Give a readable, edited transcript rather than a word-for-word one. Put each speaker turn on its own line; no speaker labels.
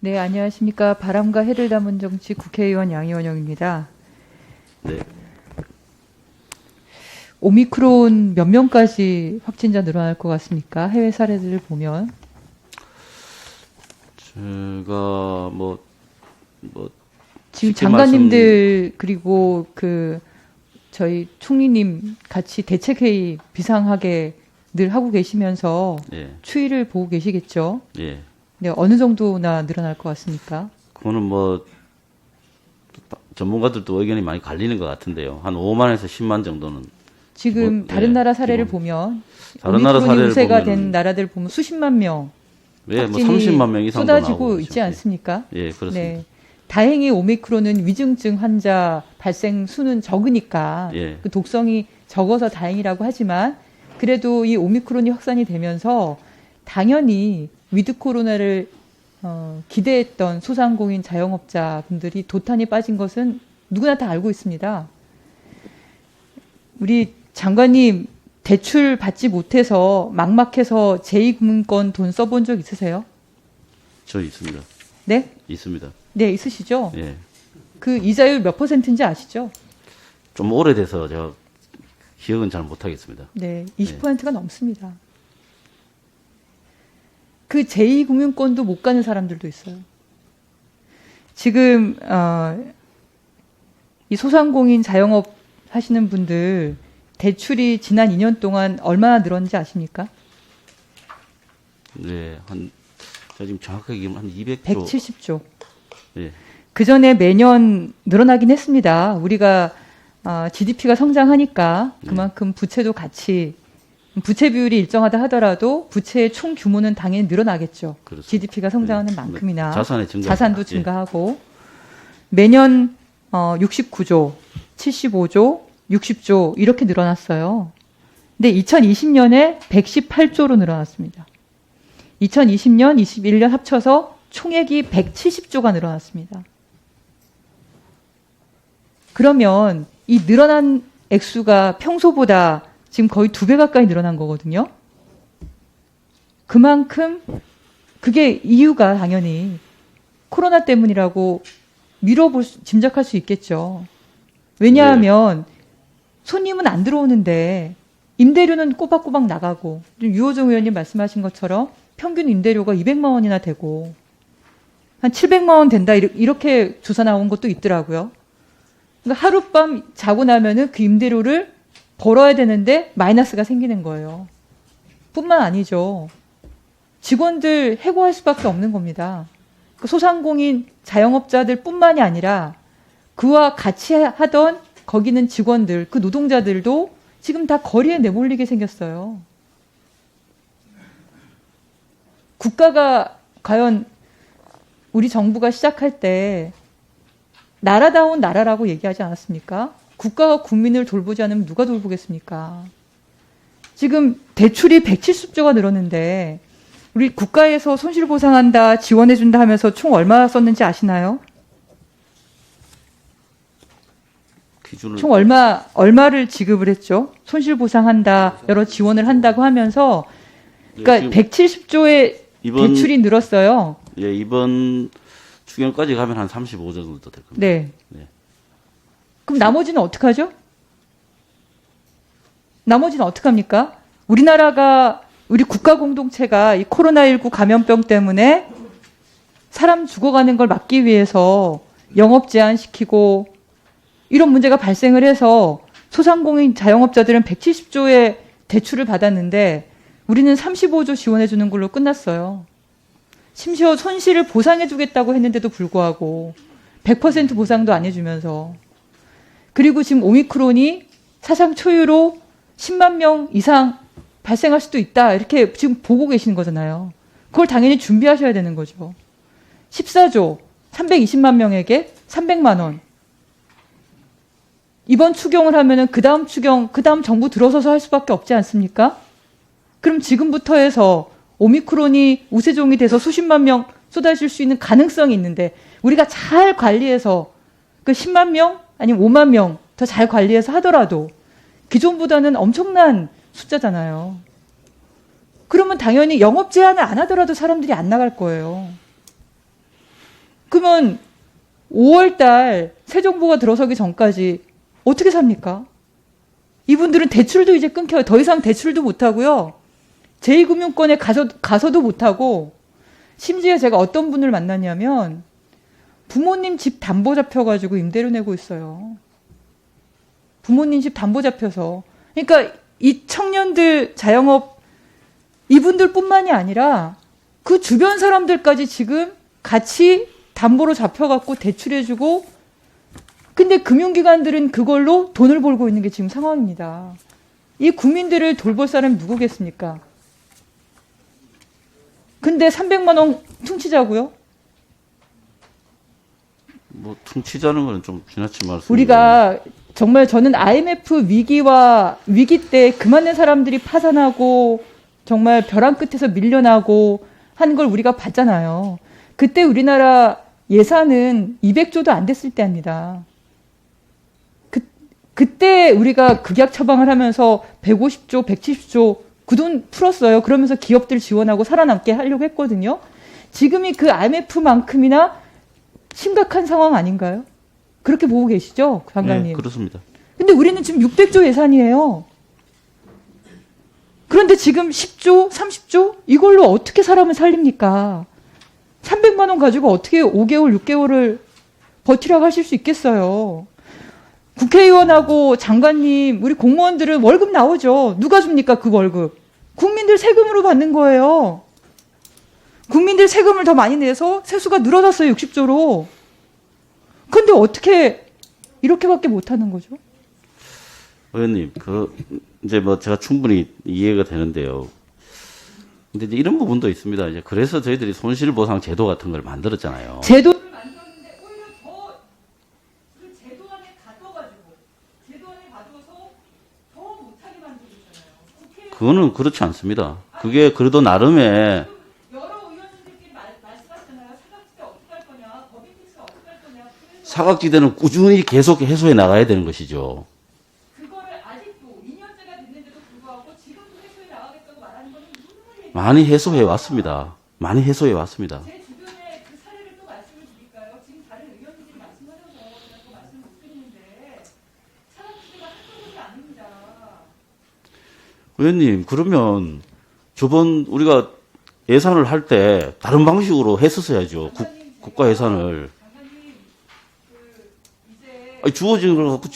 네, 안녕하십니까. 바람과 해를 담은 정치 국회의원 양이원영입니다.
네.
오미크론 몇 명까지 확진자 늘어날 것 같습니까? 해외 사례들을 보면.
제가
지금
쉽게
장관님들 그리고 저희 총리님 같이 대책회의 비상하게 늘 하고 계시면서
예.
추이를 보고 계시겠죠?
예.
네, 어느 정도나 늘어날 것 같습니까?
그거는 전문가들도 의견이 많이 갈리는 것 같은데요. 한 5만에서 10만 정도는.
지금 다른
예,
나라 사례를
기본.
보면
다른 나라
오미크론이
사례를
우세가
보면은-
된 나라들 보면 수십만 명
예,
확진이
30만 명 이상도
쏟아지고
나오고
있지
그렇죠.
않습니까?
예, 그렇습니다.
네. 다행히 오미크론은 위중증 환자 발생 수는 적으니까
예.
그 독성이 적어서 다행이라고 하지만 그래도 이 오미크론이 확산이 되면서 당연히 위드 코로나를 기대했던 소상공인 자영업자분들이 도탄이 빠진 것은 누구나 다 알고 있습니다. 우리 장관님 대출 받지 못해서 막막해서 제2금융권 돈 써본 적 있으세요?
저 있습니다.
네?
있습니다.
네, 있으시죠?
예.
그 이자율 몇 %인지 아시죠?
좀 오래돼서 제가 기억은 잘 못하겠습니다.
네, 20%가 넘습니다. 그 제2금융권도 못 가는 사람들도 있어요. 지금 이 소상공인 자영업 하시는 분들 대출이 지난 2년 동안 얼마나 늘었는지 아십니까?
네, 제가 지금 정확하게 기억은 한 200조.
170조.
예.
그 전에 매년 늘어나긴 했습니다. 우리가 GDP가 성장하니까 그만큼 부채도 같이 부채 비율이 일정하다 하더라도 부채의 총 규모는 당연히 늘어나겠죠.
그렇습니다.
GDP가 성장하는
네.
만큼이나
자산의 증가.
자산도
예.
증가하고 매년 69조, 75조, 60조 이렇게 늘어났어요. 근데 2020년에 118조로 늘어났습니다. 2020년, 21년 합쳐서 총액이 170조가 늘어났습니다. 그러면 이 늘어난 액수가 평소보다 지금 거의 2배 가까이 늘어난 거거든요. 그만큼 그게 이유가 당연히 코로나 때문이라고 짐작할 수 있겠죠. 왜냐하면 손님은 안 들어오는데 임대료는 꼬박꼬박 나가고 유호정 의원님 말씀하신 것처럼 평균 임대료가 200만 원이나 되고 한 700만 원 된다 이렇게 조사 나온 것도 있더라고요. 그러니까 하룻밤 자고 나면은 그 임대료를 벌어야 되는데 마이너스가 생기는 거예요. 뿐만 아니죠. 직원들 해고할 수밖에 없는 겁니다. 그 소상공인 자영업자들 뿐만이 아니라 그와 같이 하던 거기는 직원들, 그 노동자들도 지금 다 거리에 내몰리게 생겼어요. 국가가 과연 우리 정부가 시작할 때 나라다운 나라라고 얘기하지 않았습니까? 국가가 국민을 돌보지 않으면 누가 돌보겠습니까? 지금 대출이 170조가 늘었는데 우리 국가에서 손실보상한다, 지원해준다 하면서 총 얼마 썼는지 아시나요?
기준을
총 얼마를 지급을 했죠? 손실보상한다, 여러 지원을 한다고 하면서 그러니까 170조의 대출이 늘었어요.
예, 이번 추경까지 가면 한 35조 정도 될 겁니다.
네.
네.
그럼 나머지는 어떡하죠? 나머지는 어떡합니까? 우리 국가 공동체가 이 코로나19 감염병 때문에 사람 죽어가는 걸 막기 위해서 영업 제한시키고 이런 문제가 발생을 해서 소상공인 자영업자들은 170조의 대출을 받았는데 우리는 35조 지원해주는 걸로 끝났어요. 심지어 손실을 보상해주겠다고 했는데도 불구하고 100% 보상도 안 해주면서 그리고 지금 오미크론이 사상 초유로 10만 명 이상 발생할 수도 있다 이렇게 지금 보고 계시는 거잖아요. 그걸 당연히 준비하셔야 되는 거죠. 14조 320만 명에게 300만 원. 이번 추경을 하면은 그 다음 정부 들어서서 할 수밖에 없지 않습니까? 그럼 지금부터 해서 오미크론이 우세종이 돼서 수십만 명 쏟아질 수 있는 가능성이 있는데 우리가 잘 관리해서 그 10만 명 아니면 5만 명 더 잘 관리해서 하더라도 기존보다는 엄청난 숫자잖아요. 그러면 당연히 영업 제한을 안 하더라도 사람들이 안 나갈 거예요. 그러면 5월 달 새 정부가 들어서기 전까지 어떻게 삽니까? 이분들은 대출도 이제 끊겨요. 더 이상 대출도 못하고요. 제2금융권에 가서도 못하고, 심지어 제가 어떤 분을 만났냐면 부모님 집 담보 잡혀가지고 임대료 내고 있어요. 부모님 집 담보 잡혀서. 그러니까 이 청년들 자영업 이분들뿐만이 아니라 그 주변 사람들까지 지금 같이 담보로 잡혀갖고 대출해주고, 근데 금융기관들은 그걸로 돈을 벌고 있는 게 지금 상황입니다. 이 국민들을 돌볼 사람이 누구겠습니까? 근데 300만 원 퉁치자고요?
뭐 퉁치자는 건 좀 지나친 말씀.
우리가 정말 저는 IMF 위기 때 그만한 사람들이 파산하고 정말 벼랑 끝에서 밀려나고 하는 걸 우리가 봤잖아요. 그때 우리나라 예산은 200조도 안 됐을 때입니다. 그때 우리가 극약 처방을 하면서 150조, 170조 그 돈 풀었어요. 그러면서 기업들 지원하고 살아남게 하려고 했거든요. 지금이 그 IMF만큼이나 심각한 상황 아닌가요? 그렇게 보고 계시죠, 장관님?
네, 그렇습니다.
근데 우리는 지금 600조 예산이에요. 그런데 지금 10조, 30조? 이걸로 어떻게 사람을 살립니까? 300만 원 가지고 어떻게 5개월, 6개월을 버티라고 하실 수 있겠어요? 국회의원하고 장관님, 우리 공무원들은 월급 나오죠. 누가 줍니까, 그 월급? 국민들 세금으로 받는 거예요. 국민들 세금을 더 많이 내서 세수가 늘어났어요, 60조로. 근데 어떻게 이렇게밖에 못하는 거죠?
의원님, 이제 뭐 제가 충분히 이해가 되는데요. 근데 이제 이런 부분도 있습니다. 이제 그래서 저희들이 손실보상 제도 같은 걸 만들었잖아요.
제도를 만들었는데 오히려 그 제도 안에 가둬서 더 못하게 만들고 있잖아요.
그거는 그렇지 않습니다. 그게 그래도 나름의
여러 의원님들끼리 말씀하시잖아요. 사각지대 어떻게 할 거냐, 법인 택스가 어떻게 할 거냐.
사각지대는 꾸준히 계속 해소해 나가야 되는 것이죠.
그거를 아직도 2년째가 됐는데도 불구하고 지금도 해소해 나가겠다고 말하는 거는 무슨 말이에요?
많이 해소해 왔습니다. 많이 해소해 왔습니다.
제 주변에 그 사례를 또 말씀을 드릴까요? 지금 다른 의원님들이 말씀하셔서 제가 또 말씀을 못 드리는데 사각지대가 한두 곳이 아닙니다.
의원님, 그러면 저번 우리가 예산을 할 때 다른 방식으로 했었어야죠. 국가 예산을.
장관님, 이제
아니, 주어진 걸 갖고